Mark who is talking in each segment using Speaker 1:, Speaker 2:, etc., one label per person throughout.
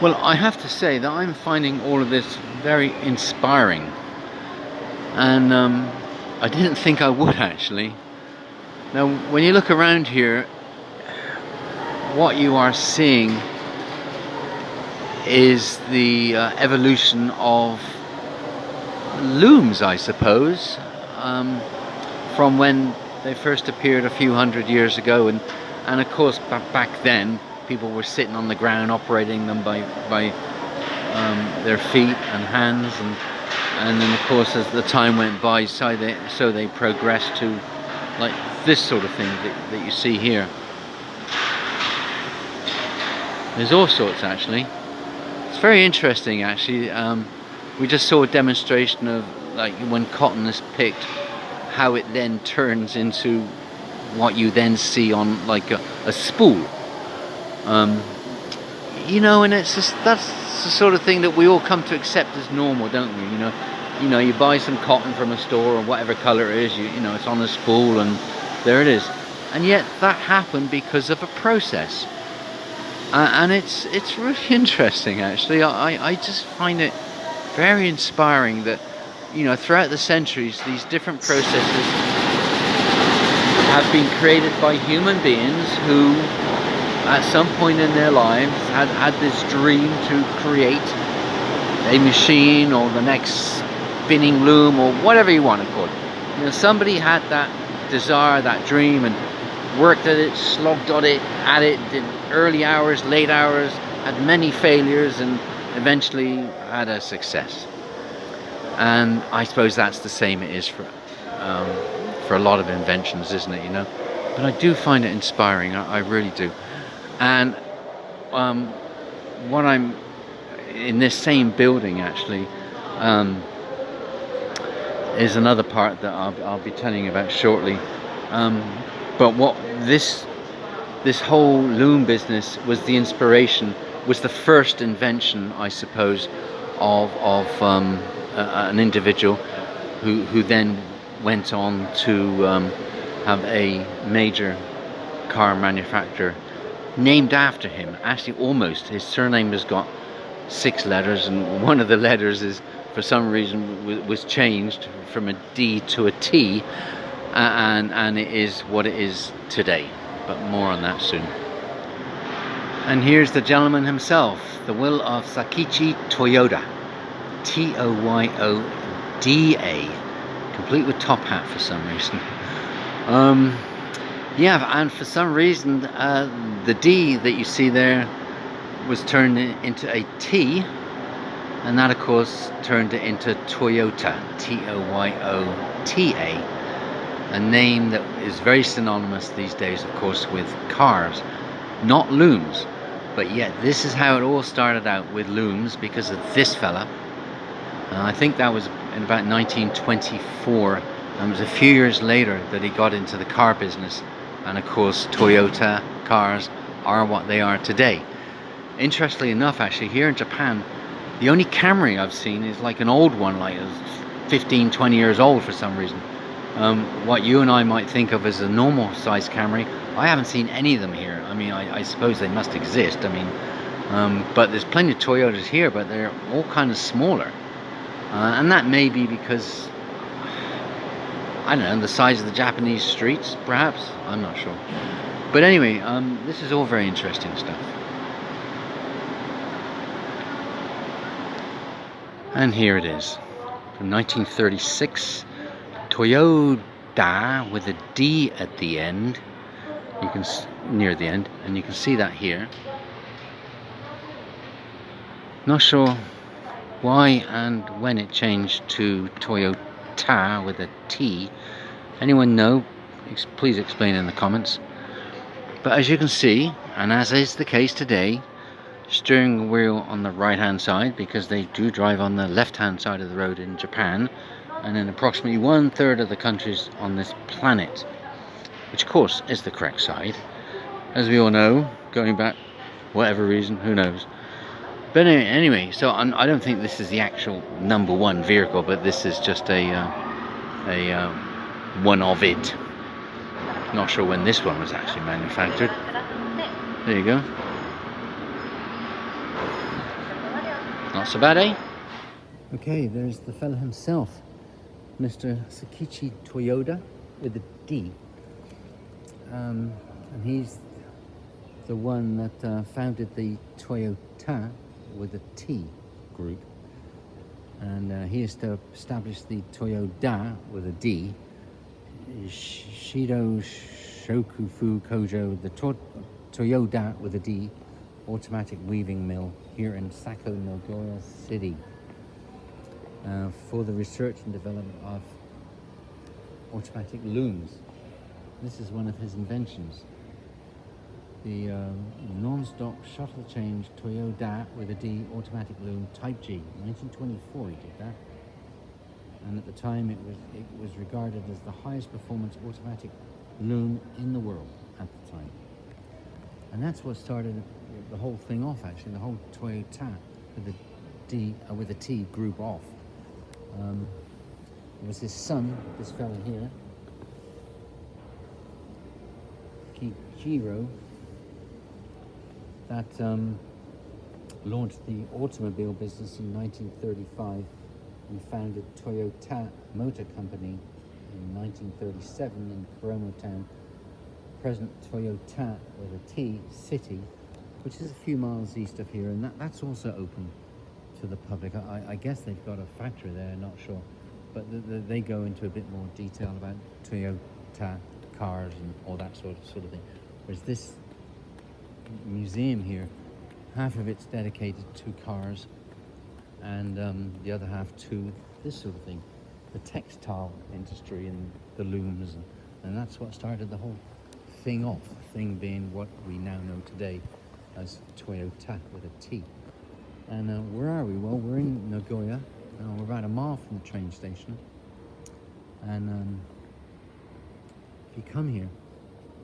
Speaker 1: Well, I have to say that I'm finding all of this very inspiring, and I didn't think I would actually. Now, when you look around here, what you are seeing is the evolution of looms, I suppose, from when they first appeared a few hundred years ago, and of course back then people were sitting on the ground operating them by their feet and hands, and then of course as the time went by, so they progressed to like this sort of thing that you see here. There's all sorts actually. It's very interesting actually. We just saw a demonstration of like when cotton is picked, how it then turns into what you then see on like a spool. You know, and it's just, that's the sort of thing that we all come to accept as normal, don't we? You know, you buy some cotton from a store or whatever color it is, you know, it's on a spool and there it is. And yet that happened because of a process. And it's really interesting actually. I just find it very inspiring that, you know, throughout the centuries these different processes have been created by human beings who at some point in their lives had this dream to create a machine or the next spinning loom or whatever you want to call it. You know, somebody had that desire, that dream, and worked at it, slogged at it, did early hours, late hours, had many failures, and eventually had a success. And I suppose that's the same it is for a lot of inventions, isn't it? You know, but I do find it inspiring. I really do. And what I'm in this same building actually is another part that I'll be telling you about shortly. But what this whole loom business was, the inspiration was the first invention, I suppose, of an individual who then went on to have a major car manufacturer named after him. Actually, almost. His surname has got 6 letters, and one of the letters is, for some reason, was changed from a D to a T, and it is what it is today. But more on that soon. And here's the gentleman himself, the will of Sakichi ToyoDa, Toyoda, complete with top hat for some reason. Yeah, and for some reason the D that you see there was turned into a T, and that of course turned it into ToyoTa, Toyota, a name that is very synonymous these days, of course, with cars, not looms. But yet this is how it all started out, with looms, because of this fella. I think that was in about 1924, and it was a few years later that he got into the car business. And of course Toyota cars are what they are today. Interestingly enough, actually, here in Japan, the only Camry I've seen is like an old one, like 15, 20 years old for some reason. What you and I might think of as a normal size Camry, I haven't seen any of them here. I mean, I suppose they must exist. I mean, but there's plenty of Toyotas here, but they're all kind of smaller. And that may be because, I don't know, the size of the Japanese streets, perhaps? I'm not sure. But anyway, this is all very interesting stuff. And here it is, from 1936, ToyoDa with a D at the end. You can near the end, and you can see that here. Not sure why and when it changed to Toyota with a T. Anyone know? Please explain in the comments. But as you can see, and as is the case today, steering wheel on the right hand side, because they do drive on the left hand side of the road in Japan, and in approximately 1/3 of the countries on this planet, which of course is the correct side, as we all know, going back whatever reason, who knows. But anyway, so I don't think this is the actual #1 vehicle, but this is just a one of it. Not sure when this one was actually manufactured. There you go. Not so bad, eh?
Speaker 2: Okay, there's the fella himself, Mr. Sakichi ToyoDa with a D. And he's the one that founded the ToyoTa with a T group. And he established the ToyoDa with a D. Shido Shokufu Kojo, the ToyoDa with a D automatic weaving mill here in Sako, Nagoya City. For the research and development of automatic looms. This is one of his inventions. The non-stop shuttle change ToyoDa with a D automatic loom Type G. 1924 he did that. And at the time it was regarded as the highest performance automatic loom in the world at the time. And that's what started the whole thing off, actually, the whole ToyoTa with a T group off. It was his son, this fella here, Kichiro, that launched the automobile business in 1935 and founded ToyoTa Motor Company in 1937 in Commemorative, present ToyoTa with a T City, which is a few miles east of here, and that's also open to the public. I guess they've got a factory there, not sure, but they go into a bit more detail about ToyoTa cars and all that sort of thing. Whereas this museum here, half of it's dedicated to cars, and the other half to this sort of thing, the textile industry and the looms, and that's what started the whole thing off. The thing being what we now know today as ToyoTa with a T. And where are we? Well, we're in Nagoya. We're about a mile from the train station. And if you come here,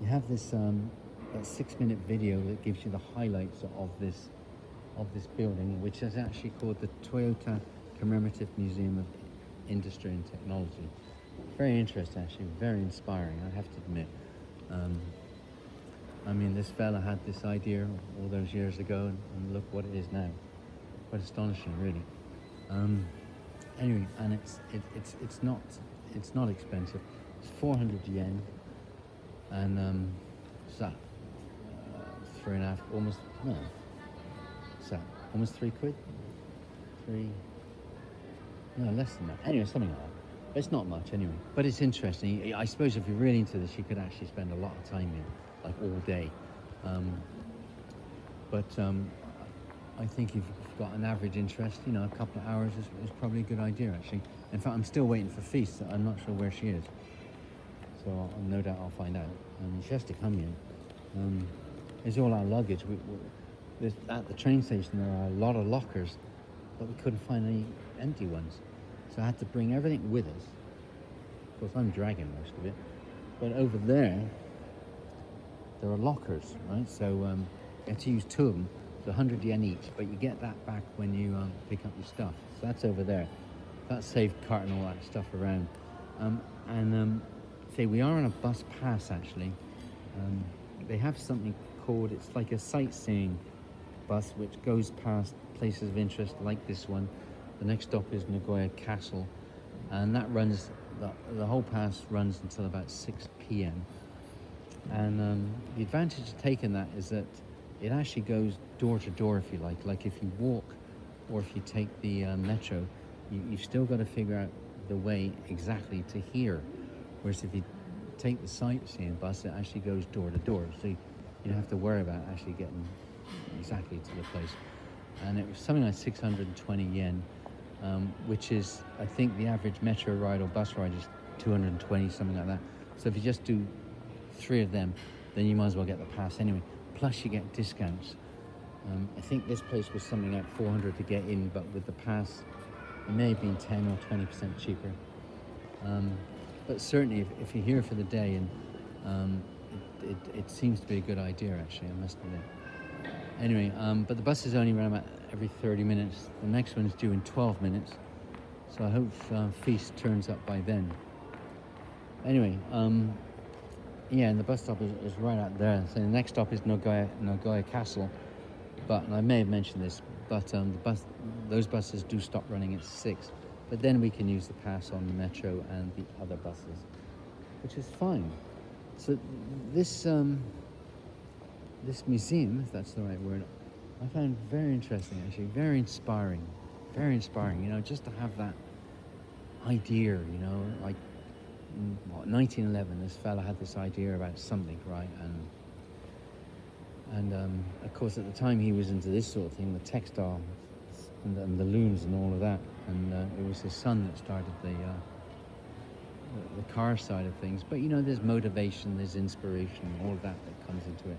Speaker 2: you have this that 6-minute video that gives you the highlights of this building, which is actually called the ToyoTa Commemorative Museum of Industry and Technology. Very interesting, actually, very inspiring, I have to admit. I mean, this fella had this idea all those years ago, and look what it is now. Quite astonishing, really. Anyway, and it's not expensive. It's 400 yen, and what's that? 3.5, almost no. What's that? Almost 3 quid. No, less than that. Anyway, something like that. But it's not much anyway. But it's interesting. I suppose if you're really into this, you could actually spend a lot of time here, like all day. I think if you've got an average interest, you know, a couple of hours is probably a good idea, actually. In fact, I'm still waiting for Feast. I'm not sure where she is. So no doubt I'll find out. She has to come here. There's all our luggage. At the train station, there are a lot of lockers, but we couldn't find any empty ones. So I had to bring everything with us. Of course, I'm dragging most of it. But over there are lockers, right? So you have to use 2 of them. 100 yen each, but you get that back when you pick up your stuff. So that's over there. That saved carting all that stuff around. Say we are on a bus pass, actually. They have something called, it's like a sightseeing bus which goes past places of interest like this one. The next stop is Nagoya Castle, and that runs, the whole pass runs until about 6 p.m. And the advantage of taking that is that it actually goes door to door, if you like. Like if you walk or if you take the metro, you've still got to figure out the way exactly to here. Whereas if you take the sightseeing bus, it actually goes door to door. So you don't have to worry about actually getting exactly to the place. And it was something like 620 yen, which is, I think the average metro ride or bus ride is 220, something like that. So if you just do 3 of them, then you might as well get the pass anyway. Plus you get discounts. I think this place was something like 400 to get in, but with the pass, it may have been 10 or 20% cheaper. But certainly, if you're here for the day, and it seems to be a good idea, actually, I must admit. Anyway, but the bus is only run about every 30 minutes. The next one's due in 12 minutes, so I hope Feast turns up by then. Anyway, yeah, and the bus stop is right out there. So the next stop is Nagoya Castle, But, and I may have mentioned this, but those buses do stop running at 6. But then we can use the pass on the metro and the other buses, which is fine. So this this museum, if that's the right word, I found very interesting, actually, very inspiring, very inspiring. You know, just to have that idea, you know, like in 1911, this fella had this idea about something, right? And of course, at the time, he was into this sort of thing, the textile and the looms and all of that. And it was his son that started the car side of things. But you know, there's motivation, there's inspiration, all of that comes into it.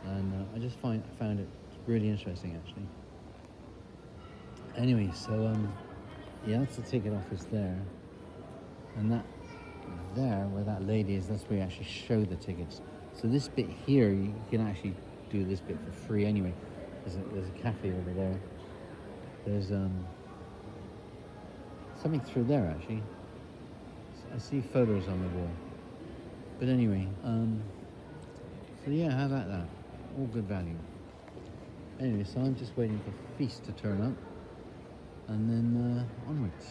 Speaker 2: And I just found it really interesting, actually. Anyway, so yeah, that's the ticket office there, and that there where that lady is, that's where you actually show the tickets. So this bit here, you can actually do this bit for free anyway. There's a cafe over there. There's something through there, actually. I see photos on the wall. But anyway, so yeah, how about that? All good value. Anyway, so I'm just waiting for Feast to turn up, and then onwards.